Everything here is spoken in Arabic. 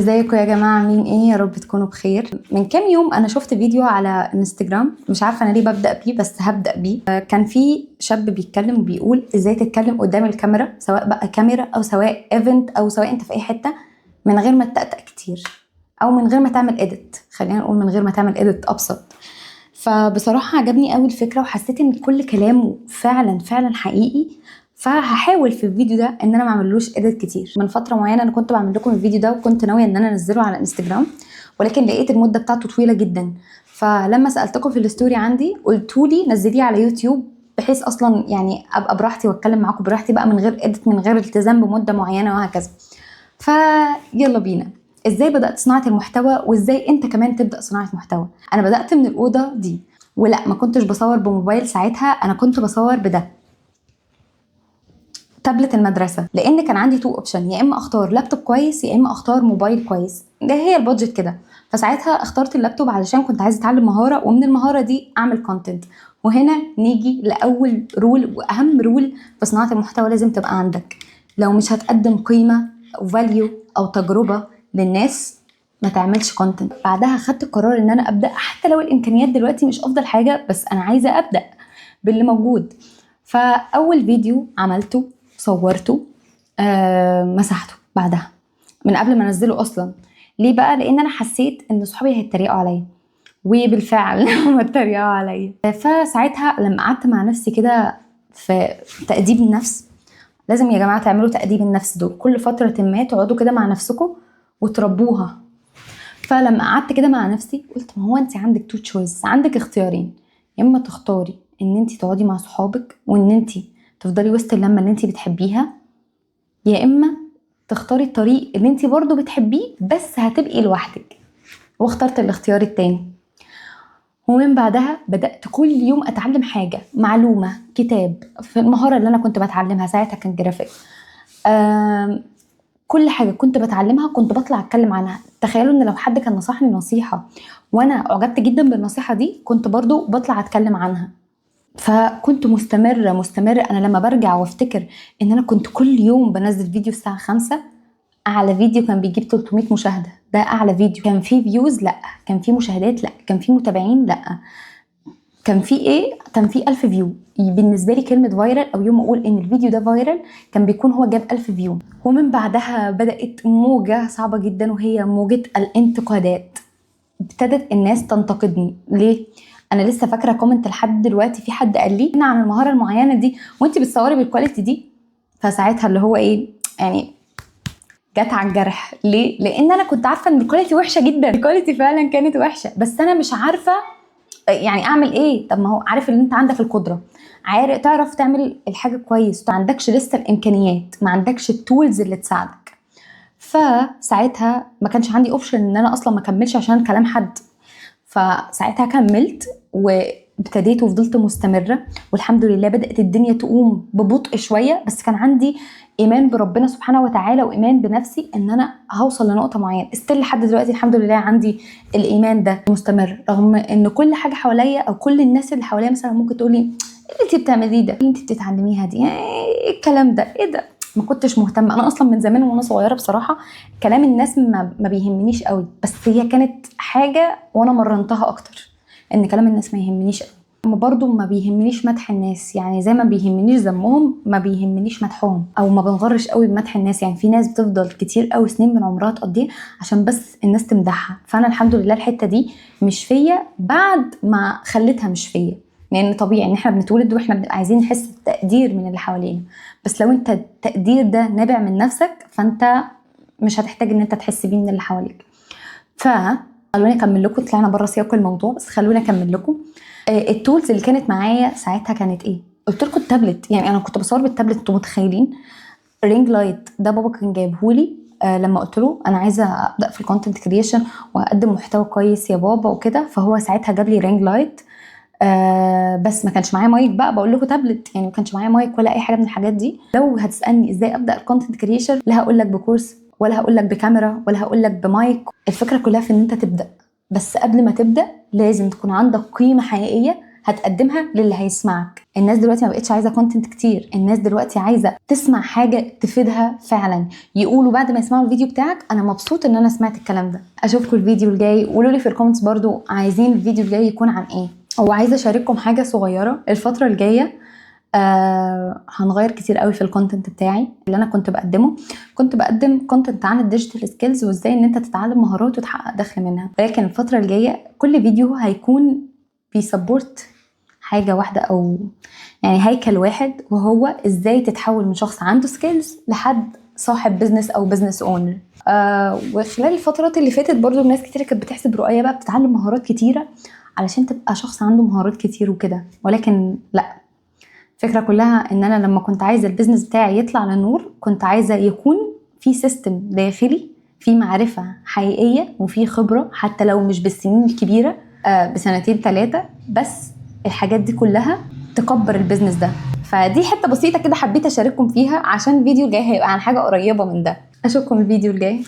ازيكم يا جماعة؟ عاملين ايه؟ يا رب تكونوا بخير. من كام يوم انا شفت فيديو على انستجرام، مش عارفة انا ليه ببدأ بيه بس هبدأ بيه. كان في شاب بيتكلم وبيقول ازاي تتكلم قدام الكاميرا، سواء بقى كاميرا او سواء ايفنت او سواء انت في اي حتة، من غير ما تتأتأ كتير او من غير ما تعمل اديت. خلينا نقول من غير ما تعمل اديت ابسط. فبصراحة عجبني قوي الفكرة وحسيت ان كل كلامه فعلا فعلا حقيقي. فهحاول في الفيديو ده ان انا ما اعملوش اديت كتير. من فترة معينة انا كنت بعمل لكم الفيديو ده وكنت ناوية ان انا انزله على انستجرام، ولكن لقيت المدة بتاعته طويلة جدا. فلما سألتكم في الستوري عندي قلتولي نزليه على يوتيوب، بحيث اصلا يعني ابقى براحتي واتكلم معاكم براحتي بقى، من غير اديت، من غير التزام بمدة معينة وهكذا. فيلا بينا. ازاي بدأت صناعة المحتوى وازاي انت كمان تبدأ صناعة محتوى؟ انا بدأت من الأوضة دي، ولا ما كنتش بصور بموبايل ساعتها، انا كنت بصور بده، تابلت المدرسة، لان كان عندي تو اوبشن، يا اما اختار لابتوب كويس يا اما اختار موبايل كويس، ده هي البادجت كده. فساعتها اخترت اللابتوب علشان كنت عايزة اتعلم مهارة، ومن المهارة دي اعمل كونتنت. وهنا نيجي لأول رول واهم رول في صناعة المحتوى لازم تبقى عندك. لو مش هتقدم قيمة او فاليو او تجربة للناس، ما تعملش كونتنت. بعدها خدت القرار ان انا ابدا، حتى لو الامكانيات دلوقتي مش افضل حاجه، بس انا عايزه ابدا باللي موجود. فاول فيديو عملته صورته، مسحته بعدها من قبل ما انزله اصلا. ليه بقى؟ لان انا حسيت ان صحابي هيتريقوا عليا، وبالفعل هم اتريقوا عليا. فساعتها لما قعدت مع نفسي كده في تأديب النفس، لازم يا جماعه تعملوا تأديب النفس دول كل فتره ما، تقعدوا كده مع نفسكم وتربوها. فلما قعدت كده مع نفسي قلت ما هو انت عندك تو تشويس، عندك اختيارين. يا اما تختاري ان انت تقعدي مع صحابك وان انت تفضلي وسط اللمه اللي انت بتحبيها، يا اما تختاري الطريق اللي انت برضو بتحبيه بس هتبقي لوحدك. واخترت الاختيار التاني. ومن بعدها بدأت كل يوم اتعلم حاجه، معلومه، كتاب، في المهاره اللي انا كنت بتعلمها ساعتها كان جرافيك. كل حاجه كنت بتعلمها كنت بطلع اتكلم عنها. تخيلوا ان لو حد كان نصحني نصيحه وانا اعجبت جدا بالنصيحه دي، كنت برضو بطلع اتكلم عنها. فكنت مستمره. انا لما برجع وافتكر ان انا كنت كل يوم بنزل فيديو الساعه 5، اعلى فيديو كان بيجيب 300 مشاهده، ده اعلى فيديو. كان فيه فيوز؟ لا. كان فيه مشاهدات؟ لا. كان فيه متابعين؟ لا. كان في ايه؟ كان في 1000 فيو. بالنسبه لي كلمه فايرال، او يوم ما اقول ان الفيديو ده فايرال، كان بيكون هو جاب 1000 فيو. ومن بعدها بدات موجه صعبه جدا، وهي موجه الانتقادات. ابتدت الناس تنتقدني. ليه؟ انا لسه فاكره كومنت لحد دلوقتي، في حد قال لي عن المهاره المعينه دي وانت بتصوري بالكواليتي دي. فساعتها اللي هو ايه يعني، جت على الجرح. ليه؟ لان انا كنت عارفه ان الكواليتي وحشه جدا، الكواليتي فعلا كانت وحشه، بس انا مش عارفه يعني اعمل ايه. طب ما هو عارف ان انت عندك القدره، عارف تعرف تعمل الحاجه كويس، ما عندكش لسه الامكانيات، ما عندكش التولز اللي تساعدك. فساعتها ما كانش عندي اوبشن ان انا اصلا ما اكملش عشان كلام حد. فساعتها كملت وابتديت وفضلت مستمره، والحمد لله بدات الدنيا تقوم ببطء شويه، بس كان عندي ايمان بربنا سبحانه وتعالى وايمان بنفسي ان انا هوصل لنقطه معينه. استيل لحد دلوقتي الحمد لله عندي الايمان ده مستمر، رغم ان كل حاجه حواليا او كل الناس اللي حواليا مثلا ممكن تقولي ايه اللي انت بتعمليه ده، اللي انت بتتعلميها دي، ايه الكلام ده، ايه ده. ما كنتش مهتمه انا اصلا من زمان وانا صغيره بصراحه. كلام الناس ما بيهمنيش قوي، بس هي كانت حاجه وانا مرنتها اكتر، ان كلام الناس ما يهمنيش قوي. اما برضو ما بيهمنيش مدح الناس، يعني زي ما بيهمنيش ذمهم ما بيهمنيش مدحهم، او ما بنغرش قوي بمدح الناس. يعني في ناس بتفضل كتير قوي سنين من عمرها تقضيه عشان بس الناس تمدحها. فانا الحمد لله الحته دي مش فيا بعد ما خليتها مش فيا، لان طبيعي ان احنا بنتولد واحنا بنبقى عايزين نحس بالتقدير من اللي حوالينا. بس لو انت التقدير ده نابع من نفسك، فانت مش هتحتاج ان انت تحس بيه من اللي حواليك. خلوني اكمل لكم، طلعنا بره سياق الموضوع بس خلوني اكمل لكم. التولز اللي كانت معايا ساعتها كانت ايه؟ قلت لكم التابلت. يعني انا كنت بصور بالتابلت، انتوا متخيلين؟ رينج لايت ده بابا كان جايبهولي لما قلت له انا عايزه ابدا في الكونتنت كريشن واقدم محتوى كويس يا بابا وكده. فهو ساعتها جاب لي رينج لايت، بس ما كانش معايا مايك بقى، بقول لكم تابلت يعني ما كانش معايا مايك ولا اي حاجه من الحاجات دي. لو هتسالني ازاي ابدا الكونتنت كريشن، لا هقول لك بكورس ولا هقول لك بكاميرا ولا هقول لك بمايك. الفكره كلها في ان انت تبدا، بس قبل ما تبدا لازم تكون عندك قيمه حقيقيه هتقدمها للي هيسمعك. الناس دلوقتي ما بقتش عايزه كونتنت كتير، الناس دلوقتي عايزه تسمع حاجه تفيدها فعلا، يقولوا بعد ما يسمعوا الفيديو بتاعك انا مبسوط ان انا سمعت الكلام ده. اشوفكم الفيديو الجاي، قولوا لي في الكومنتس برضو عايزين الفيديو الجاي يكون عن ايه. وعايزه اشارككم حاجه صغيره. الفتره الجايه هنغير كتير قوي في الكونتنت بتاعي اللي انا كنت بقدمه. كنت بقدم كونتنت عن الديجيتال سكيلز وازاي ان انت تتعلم مهارات وتحقق دخل منها، ولكن الفتره الجايه كل فيديو هيكون بيسبورت حاجه واحده او يعني هيكل واحد، وهو ازاي تتحول من شخص عنده سكيلز لحد صاحب بزنس او بزنس اونر. وخلال الفترات اللي فاتت برضو الناس كتير كانت بتحسب رؤية بقى بتتعلم مهارات كتيرة علشان تبقى شخص عنده مهارات كتير وكده، ولكن لا. الفكرة كلها ان انا لما كنت عايزة البيزنس بتاعي يطلع للنور كنت عايزة يكون في سيستم داخلي، في معرفة حقيقية وفي خبرة حتى لو مش بالسنين الكبيرة، بسنتين 3 بس الحاجات دي كلها تكبر البيزنس ده. فدي حتة بسيطة كده حبيت اشارككم فيها عشان الفيديو الجاي هيبقى عن حاجة قريبة من ده. اشوفكم الفيديو الجاي.